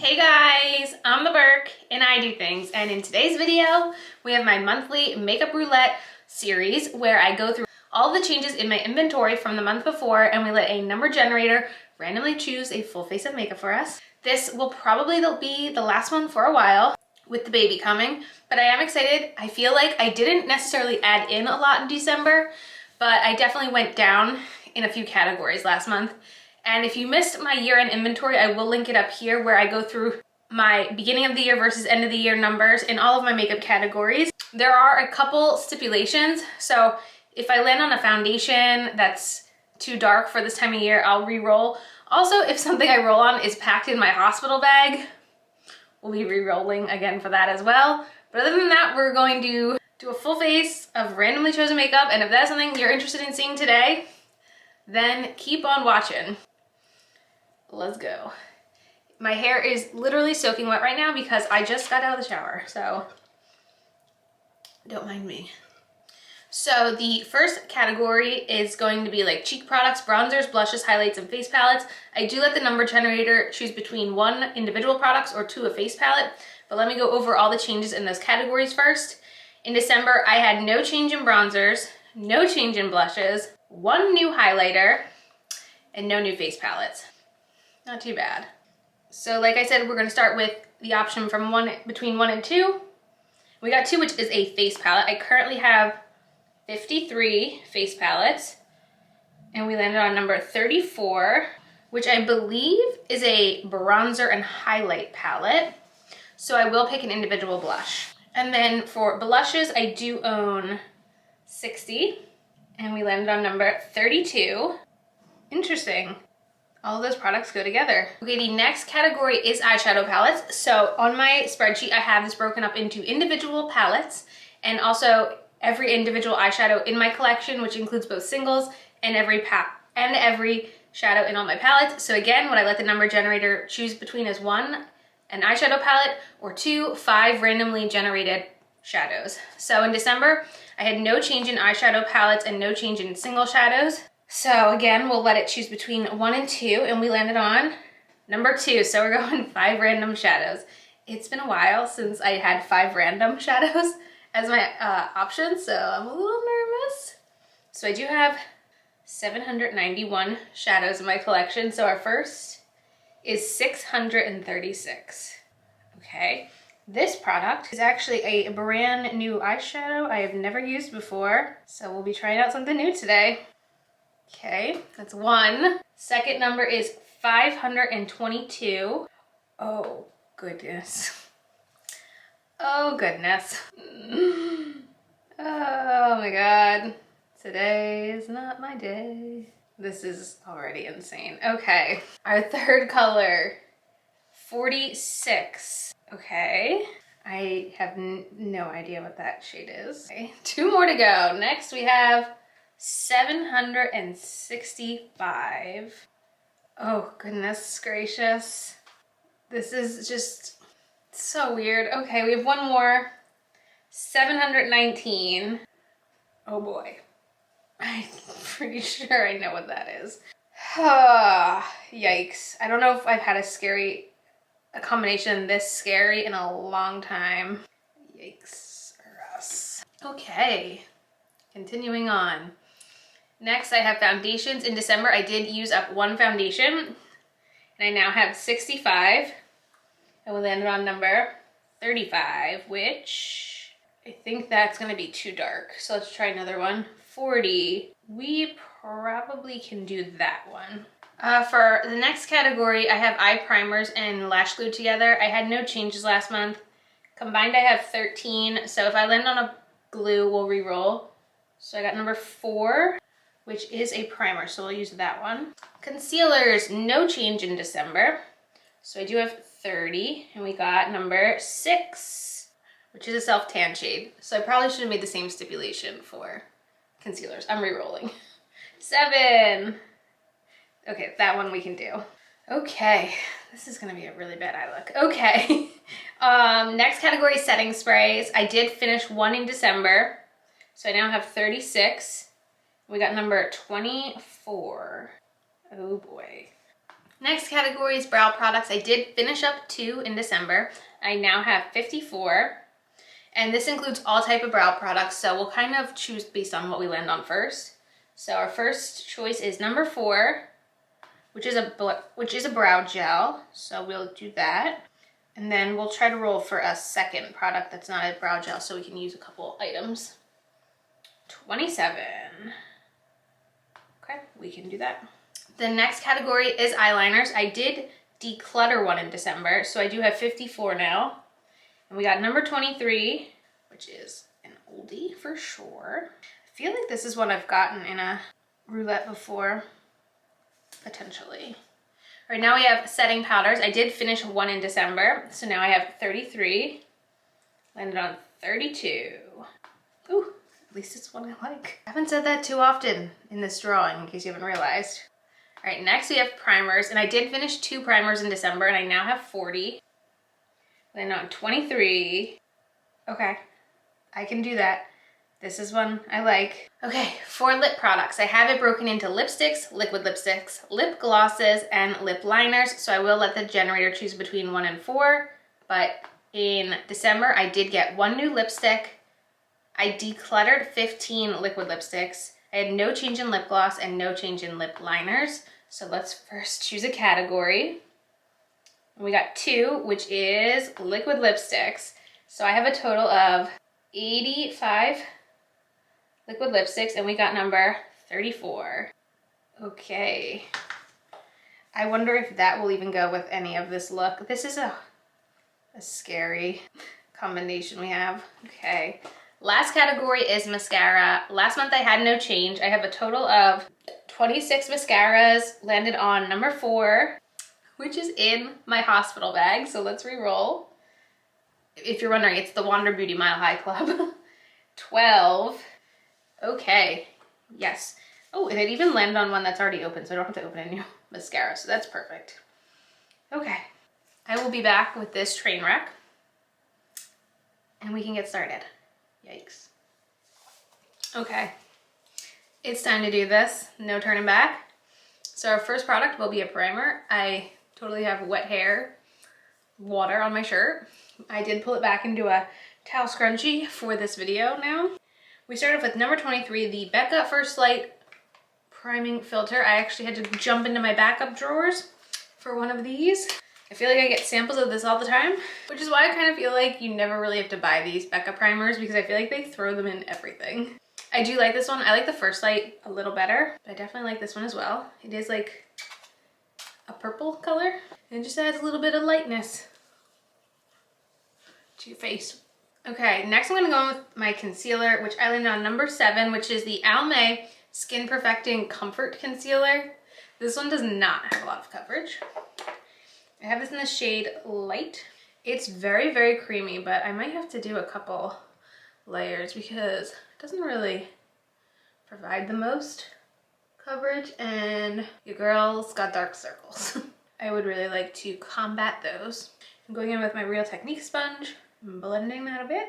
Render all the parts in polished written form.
Hey guys, I'm the Burke and I do things, and in today's video we have my monthly makeup roulette series where I go through all the changes in my inventory from the month before and we let a number generator randomly choose a full face of makeup for us. This will probably be the last one for a while with the baby coming, but I am excited. I feel like I didn't necessarily add in a lot in December, but I definitely went down in a few categories last month. And if you missed my year-end inventory, I will link it up here where I go through my beginning of the year versus end of the year numbers in all of my makeup categories. There are a couple stipulations. So if I land on a foundation that's too dark for this time of year, I'll re-roll. Also, if something I roll on is packed in my hospital bag, we'll be re-rolling again for that as well. But other than that, we're going to do a full face of randomly chosen makeup. And if that's something you're interested in seeing today, then keep on watching. Let's go. My hair is literally soaking wet right now because I just got out of the shower, so don't mind me. So the first category is going to be like cheek products, bronzers, blushes, highlights, and face palettes. I do let the number generator choose between one individual products or two a face palette, but let me go over all the changes in those categories first. In December, I had no change in bronzers, no change in blushes, one new highlighter, and no new face palettes. Not too bad. So like I said, we're gonna start with the option from between 1 and 2. We got 2, which is a face palette. I currently have 53 face palettes, and we landed on number 34, which I believe is a bronzer and highlight palette. So I will pick an individual blush. And then for blushes, I do own 60, and we landed on number 32. Interesting. All of those products go together. Okay, the next category is eyeshadow palettes. So on my spreadsheet, I have this broken up into individual palettes and also every individual eyeshadow in my collection, which includes both singles and every shadow in all my palettes. So again, what I let the number generator choose between is 1, an eyeshadow palette, or 2, 5 randomly generated shadows. So in December, I had no change in eyeshadow palettes and no change in single shadows. So again, we'll let it choose between 1 and 2, and we landed on number 2. So we're going 5 random shadows. It's been a while since I had 5 random shadows as my option, so I'm a little nervous. So I do have 791 shadows in my collection. So our first is 636. Okay. This product is actually a brand new eyeshadow I have never used before. So we'll be trying out something new today. Okay, that's 1. Second number is 522. Oh, goodness. Oh, goodness. Oh, my God. Today is not my day. This is already insane. Okay, our third color, 46. Okay, I have no idea what that shade is. Okay, 2 more to go. Next, we have 765. Oh, goodness gracious. This is just so weird. Okay, we have 1 more. 719. Oh boy. I'm pretty sure I know what that is. Yikes. I don't know if I've had a combination this scary in a long time. Yikes for us. Okay, continuing on. Next, I have foundations. In December, I did use up 1 foundation, and I now have 65. And we landed on number 35, which I think that's gonna be too dark. So let's try another one. 40. We probably can do that one. For the next category, I have eye primers and lash glue together. I had no changes last month. Combined, I have 13. So if I land on a glue, we'll re-roll. So I got number 4. Which is a primer, so we'll use that one. Concealers, no change in December. So I do have 30, and we got number 6, which is a self-tan shade. So I probably should have made the same stipulation for concealers. I'm re-rolling. 7. Okay, that one we can do. Okay, this is gonna be a really bad eye look. Okay, next category is setting sprays. I did finish 1 in December, so I now have 36. We got number 24. Oh boy. Next category is brow products. I did finish up 2 in December. I now have 54. And this includes all type of brow products, so we'll kind of choose based on what we land on first. So our first choice is number 4, which is a brow gel. So we'll do that. And then we'll try to roll for a second product that's not a brow gel so we can use a couple items. 27. Okay, we can do that. The next category is eyeliners. I did declutter one in December, so I do have 54 now. And we got number 23, which is an oldie for sure. I feel like this is one I've gotten in a roulette before, potentially. All right, now we have setting powders. I did finish one in December, so now I have 33. Landed on 32. Ooh, at least it's one I like. I haven't said that too often in this drawing, in case you haven't realized. All right, next we have primers, and I did finish 2 primers in December, and I now have 40. Landed on 23. Okay, I can do that. This is one I like. Okay, for lip products, I have it broken into lipsticks, liquid lipsticks, lip glosses, and lip liners. So I will let the generator choose between 1 and 4. But in December, I did get 1 new lipstick. I decluttered 15 liquid lipsticks. I had no change in lip gloss and no change in lip liners. So let's first choose a category. We got 2, which is liquid lipsticks. So I have a total of 85 liquid lipsticks, and we got number 34. Okay. I wonder if that will even go with any of this look. This is a scary combination we have. Okay. Last category is mascara. Last month I had no change. I have a total of 26 mascaras, landed on number 4, which is in my hospital bag. So let's re-roll. If you're wondering, it's the Wander Beauty Mile High Club. 12. Okay, yes. Oh, and it even landed on one that's already open, so I don't have to open a new mascara, so that's perfect. Okay, I will be back with this train wreck, and we can get started. Yikes. Okay, it's time to do this. No turning back. So our first product will be a primer. I totally have wet hair, water on my shirt. I did pull it back into a towel scrunchie for this video now. We started with number 23, the Becca First Light Priming Filter. I actually had to jump into my backup drawers for one of these. I feel like I get samples of this all the time, which is why I kind of feel like you never really have to buy these Becca primers because I feel like they throw them in everything. I do like this one. I like the First Light a little better, but I definitely like this one as well. It is like a purple color and it just adds a little bit of lightness to your face. Okay, next I'm gonna go in with my concealer, which I landed on number 7, which is the Almay Skin Perfecting Comfort Concealer. This one does not have a lot of coverage. I have this in the shade Light. It's very, very creamy, but I might have to do a couple layers because it doesn't really provide the most coverage, and your girl's got dark circles. I would really like to combat those. I'm going in with my Real Technique sponge. I'm blending that a bit.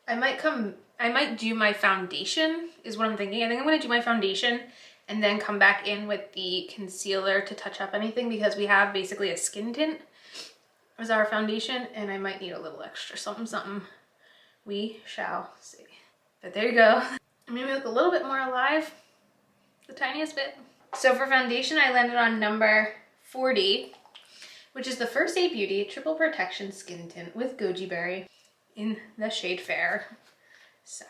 I might do my foundation is what I'm thinking. I think I'm gonna do my foundation and then come back in with the concealer to touch up anything because we have basically a skin tint as our foundation and I might need a little extra something. We shall see. But there you go. It made me look a little bit more alive, the tiniest bit. So for foundation, I landed on number 40, which is the First Aid Beauty Triple Protection Skin Tint with Goji Berry in the shade Fair. So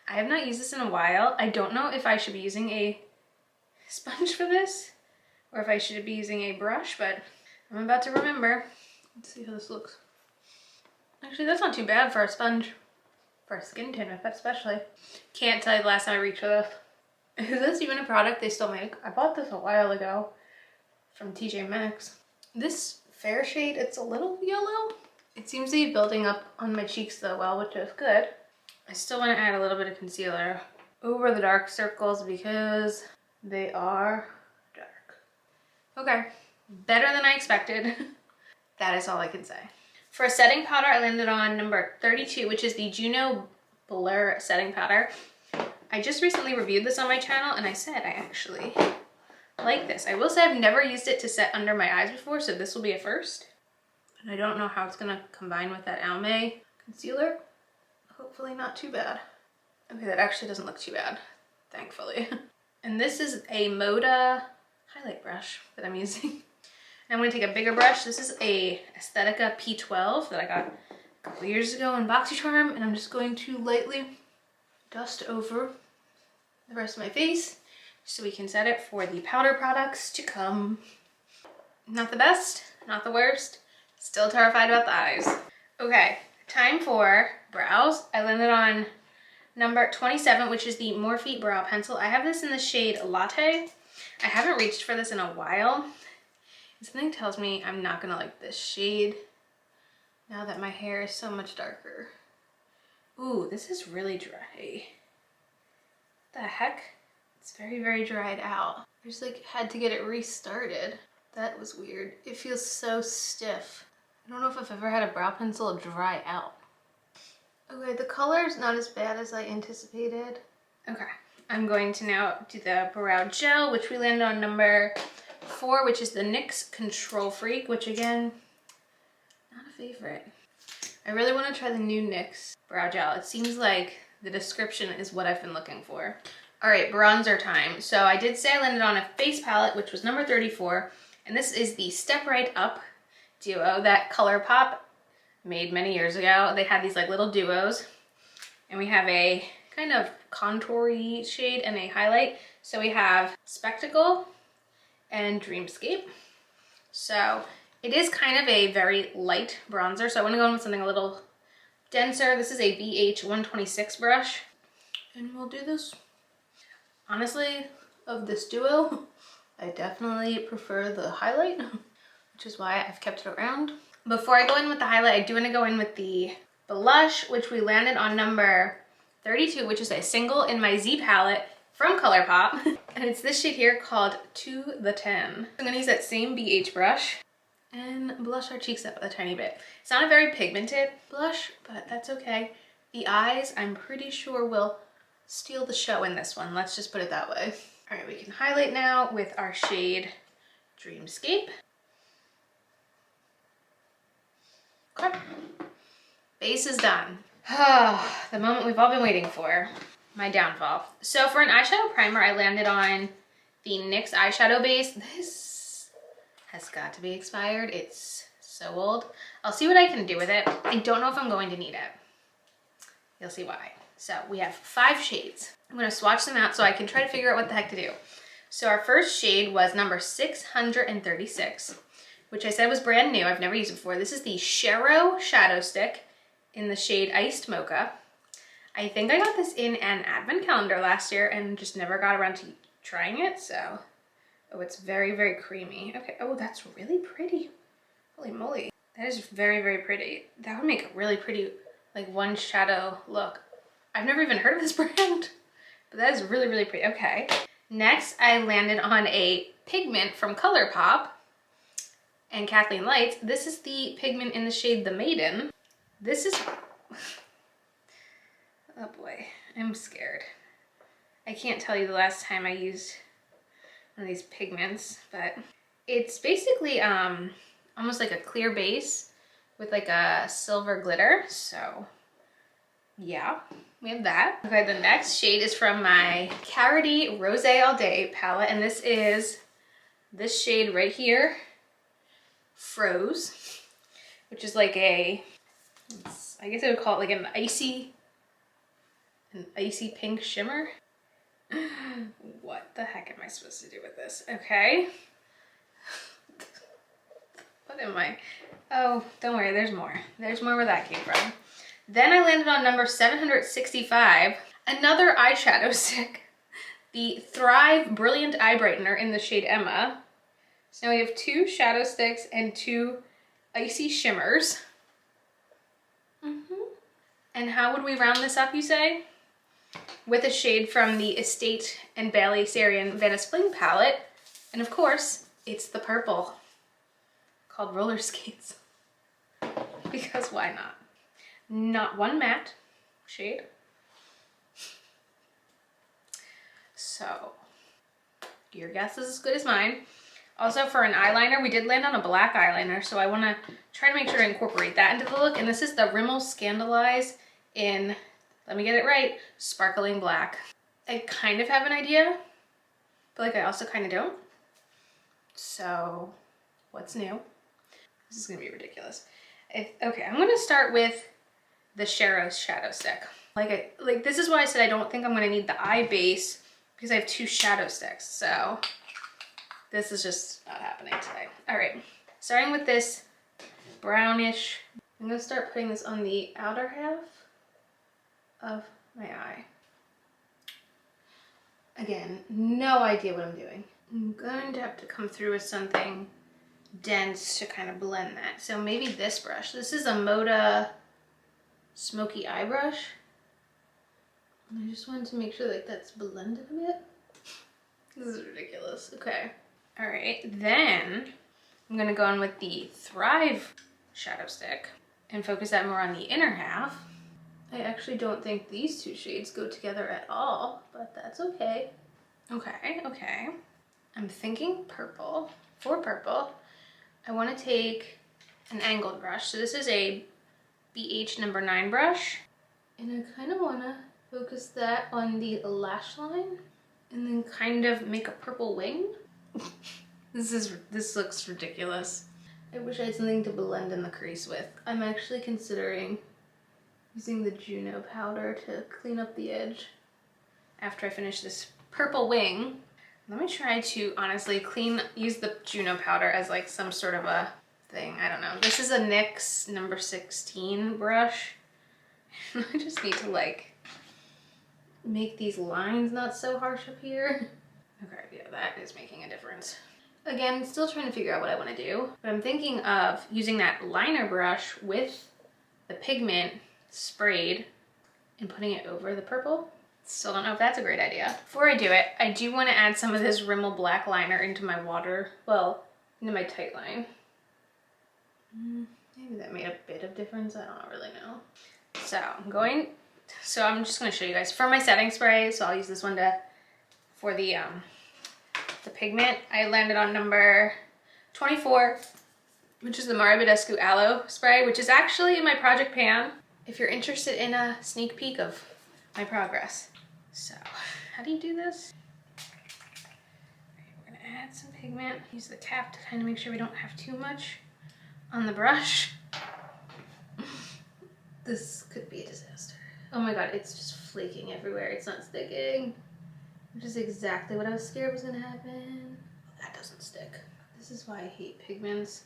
I have not used this in a while. I don't know if I should be using a sponge for this or if I should be using a brush, but I'm about to remember. Let's see how this looks. Actually, that's not too bad for a sponge, for a skin tint especially. Can't tell you the last time I reached for this. Is this even a product they still make? I bought this a while ago from TJ Maxx. This fair shade, it's a little yellow. It seems to be building up on my cheeks though well, which is good. I still want to add a little bit of concealer over the dark circles because they are dark. Okay, better than I expected. That is all I can say. For a setting powder, I landed on number 32, which is the Juno Blur setting powder. I just recently reviewed this on my channel and I said I actually I like this. I will say I've never used it to set under my eyes before, so this will be a first. And I don't know how it's gonna combine with that Almay concealer. Hopefully not too bad. Okay, that actually doesn't look too bad, thankfully. And this is a Moda highlight brush that I'm using. And I'm gonna take a bigger brush. This is a Aesthetica P12 that I got a couple years ago in BoxyCharm, and I'm just going to lightly dust over the rest of my face so we can set it for the powder products to come. Not the best, not the worst. Still terrified about the eyes. Okay, time for brows. I landed on number 27, which is the Morphe Brow Pencil. I have this in the shade Latte. I haven't reached for this in a while. Something tells me I'm not gonna like this shade now that my hair is so much darker. Ooh, this is really dry. What the heck? It's very, very dried out. I just like had to get it restarted. That was weird. It feels so stiff. I don't know if I've ever had a brow pencil dry out. Okay, the color's not as bad as I anticipated. Okay, I'm going to now do the brow gel, which we landed on number 4, which is the NYX Control Freak, which again, not a favorite. I really want to try the new NYX brow gel. It seems like the description is what I've been looking for. All right, bronzer time. So I did say I landed on a face palette, which was number 34, and this is the Step Right Up duo that ColourPop made many years ago. They had these like little duos, and we have a kind of contour-y shade and a highlight. So we have Spectacle and Dreamscape. So it is kind of a very light bronzer, so I want to go in with something a little denser. This is a BH 126 brush, and we'll do this. Honestly, of this duo, I definitely prefer the highlight, which is why I've kept it around. Before I go in with the highlight, I do want to go in with the blush, which we landed on number 32, which is a single in my Z palette from ColourPop. And it's this shade here called To The 10. I'm gonna use that same BH brush and blush our cheeks up a tiny bit. It's not a very pigmented blush, but that's okay. The eyes, I'm pretty sure, will steal the show in this one. Let's just put it that way. All right, we can highlight now with our shade Dreamscape. Okay, base is done. The moment we've all been waiting for, my downfall. So for an eyeshadow primer, I landed on the NYX eyeshadow base. This has got to be expired. It's so old. I'll see what I can do with it. I don't know if I'm going to need it. You'll see why. So we have 5 shades. I'm gonna swatch them out so I can try to figure out what the heck to do. So our first shade was number 636, which I said was brand new. I've never used it before. This is the Shero Shadow Stick in the shade Iced Mocha. I think I got this in an advent calendar last year and just never got around to trying it, so. Oh, it's very, very creamy. Okay, oh, that's really pretty. Holy moly. That is very, very pretty. That would make a really pretty, like, one shadow look. I've never even heard of this brand, but that is really, really pretty. Okay. Next, I landed on a pigment from ColourPop and Kathleen Lights. This is the pigment in the shade The Maiden. This is, oh boy, I'm scared. I can't tell you the last time I used one of these pigments, but it's basically almost like a clear base with like a silver glitter. So yeah, we have that. Okay, the next shade is from my Carity Rose All Day palette, and this is this shade right here, Froze, which is like a, I guess I would call it like an icy pink shimmer. What the heck am I supposed to do with this? Okay. What am I? Oh, don't worry, there's more. There's more where that came from. Then I landed on number 765, another eyeshadow stick, the Thrive Brilliant Eye Brightener in the shade Emma. So now we have 2 shadow sticks and 2 icy shimmers. And how would we round this up, you say? With a shade from the Estate and Bailey Sarian Venice Fling palette. And of course, it's the purple called Roller Skates. Because why not? Not one matte shade. So Your guess is as good as mine. Also for an eyeliner, we did land on a black eyeliner, so I want to try to make sure to incorporate that into the look. And this is the Rimmel Scandaleyes in, let me get it right, sparkling black. I kind of have an idea, but like I also kind of don't. So what's new? This is gonna be ridiculous. Okay, I'm gonna start with the Shadow stick. Like this is why I said I don't think I'm gonna need the eye base because I have 2 shadow sticks. So this is just not happening today. All right, starting with this brownish, I'm gonna start putting this on the outer half of my eye. Again, no idea what I'm doing. I'm going to have to come through with something dense to kind of blend that. So maybe this brush. This is a Moda Smoky Eye Brush. And I just wanted to make sure like that's blended a bit. This is ridiculous. Okay. All right, then I'm gonna go in with the Thrive shadow stick and focus that more on the inner half. I actually don't think these 2 shades go together at all, but that's okay. Okay. I'm thinking purple. For purple, I want to take an angled brush. So this is a BH number 9 brush. And I kind of want to focus that on the lash line and then kind of make a purple wing. This looks ridiculous. I wish I had something to blend in the crease with. I'm actually considering using the Juno powder to clean up the edge after I finish this purple wing. Let me try to honestly use the Juno powder as like some sort of a thing. I don't know. This is a NYX number 16 brush. I just need to like make these lines not so harsh up here. Okay, yeah, that is making a difference. Again, still trying to figure out what I want to do, but I'm thinking of using that liner brush with the pigment sprayed and putting it over the purple. Still don't know if that's a great idea. Before I do it, I do want to add some of this Rimmel black liner into my into my tight line. Maybe that made a bit of difference. I don't really know. So I'm just going to show you guys for my setting spray. So I'll use this one for the pigment. I landed on number 24, which is the Moda Brushes Aloe spray, which is actually in my project pan, if you're interested in a sneak peek of my progress. So, how do you do this? We're gonna add some pigment. Use the tap to kind of make sure we don't have too much on the brush. This could be a disaster. Oh my god, it's just flaking everywhere. It's not sticking. Which is exactly what I was scared was gonna happen. That doesn't stick. This is why I hate pigments.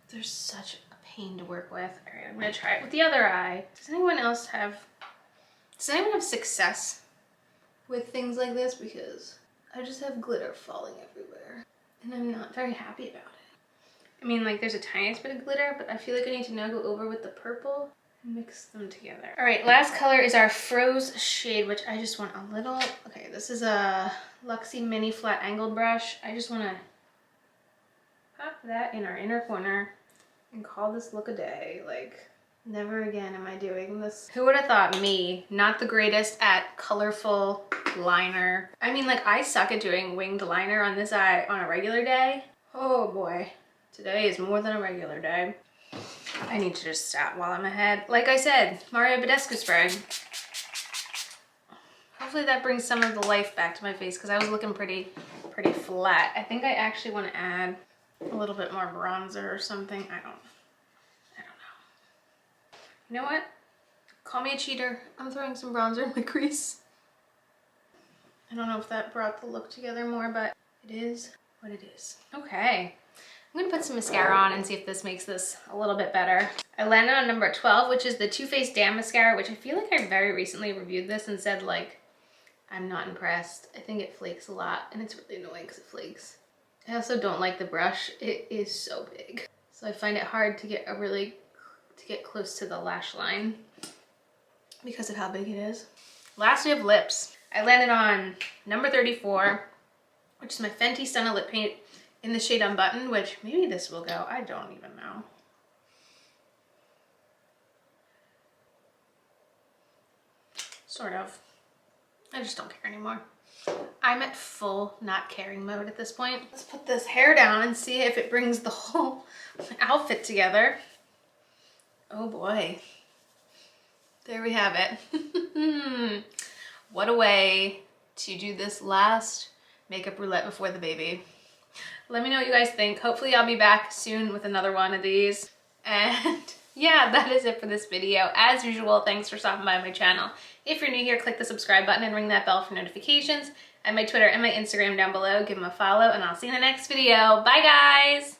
They're such a pain to work with. All right, I'm gonna try it with the other eye. Does anyone have success with things like this? Because I just have glitter falling everywhere and I'm not very happy about it. I mean, like there's a tiniest bit of glitter, but I feel like I need to now go over with the purple and mix them together. All right, last color is our Froze shade, which I just want a little, okay, this is a Luxie mini flat angled brush. I just wanna pop that in our inner corner and call this look a day. Like, never again am I doing this. Who would have thought me, not the greatest at colorful liner. I mean, like I suck at doing winged liner on this eye on a regular day. Oh boy, today is more than a regular day. I need to just stop while I'm ahead. Like I said, Moda Brushes spray. Hopefully that brings some of the life back to my face because I was looking pretty flat. I think I actually want to add a little bit more bronzer or something. I don't know. You know what? Call me a cheater. I'm throwing some bronzer in my crease. I don't know if that brought the look together more, but it is what it is. Okay. I'm gonna put some mascara on and see if this makes this a little bit better. I landed on number 12, which is the Too Faced Damn Mascara, which I feel like I very recently reviewed this and said like, I'm not impressed. I think it flakes a lot and it's really annoying because it flakes. I also don't like the brush. It is so big. So I find it hard to get close to the lash line because of how big it is. Last we have lips. I landed on number 34, which is my Fenty Stunna lip paint in the shade Unbuttoned, which maybe this will go. I don't even know. Sort of. I just don't care anymore. I'm at full not caring mode at this point. Let's put this hair down and see if it brings the whole outfit together. Oh boy. There we have it. What a way to do this last makeup roulette before the baby. Let me know what you guys think. Hopefully I'll be back soon with another one of these. And yeah, that is it for this video. As usual, thanks for stopping by my channel. If you're new here, click the subscribe button and ring that bell for notifications. And my Twitter and my Instagram down below. Give them a follow and I'll see you in the next video. Bye guys!